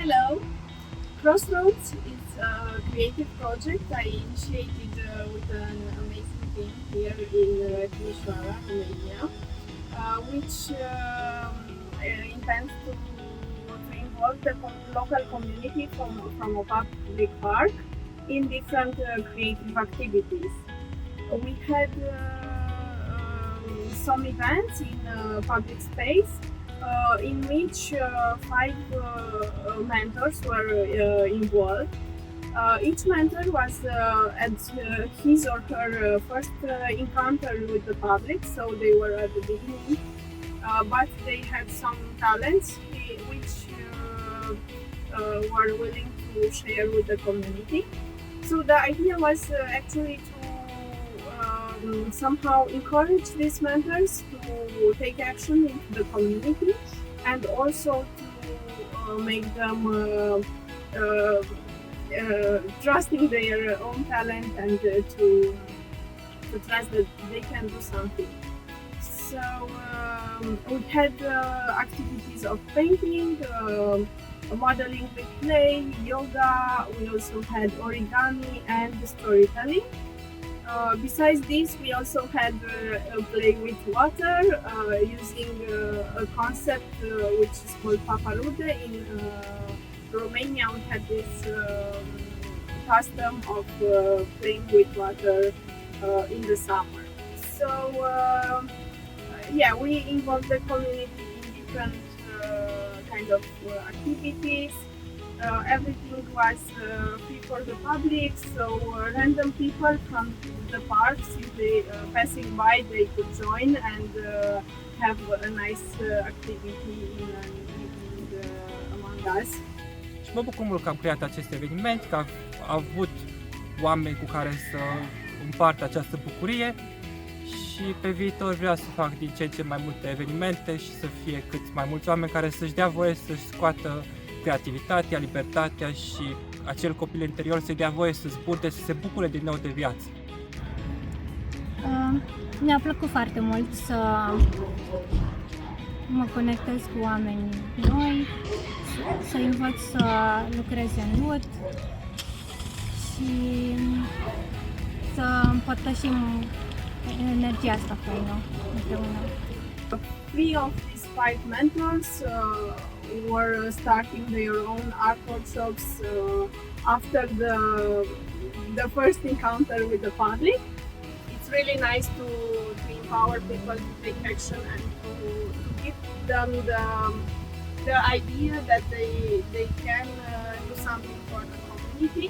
Hello! Crossroads is a creative project I initiated with an amazing team here in Timișoara, Romania, which intends to involve the local community from a public park in different creative activities. We had some events in public space in which 5 mentors were involved. Each mentor was at his or her first encounter with the public, so they were at the beginning, but they had some talents which were willing to share with the community. So the idea was actually to somehow encourage these mentors to take action into the community and also to make them trust in their own talent and to trust that they can do something. So we had activities of painting, modeling with clay, yoga. We also had origami and storytelling. Besides this, we also had play with water using a concept which is called paparude. In Romania, we had this custom of playing with water in the summer. So yeah, we involved the community in different kind of activities. Everything was free for the public, so random people from the park simply passing by, they could join and have a nice activity in an evening among us. Și mă bucur mult că am creat acest eveniment, că am avut oameni cu care să împart această bucurie și pe viitor vreau să fac din ce în ce mai multe evenimente și să fie cât mai mulți oameni care să-și dea voie să-și scoată creativitatea, libertatea și acel copil interior să-i dea voie să zburde, să se bucure din nou de viață. Mi-a plăcut foarte mult să mă conectez cu oamenii noi, să învăț să lucrez în lut și să împărtășim energia asta faină împreună. 3 of these 5 mentors were starting their own art workshops after the first encounter with the public. It's really nice to empower people to take action and to give them the idea that they can do something for the community.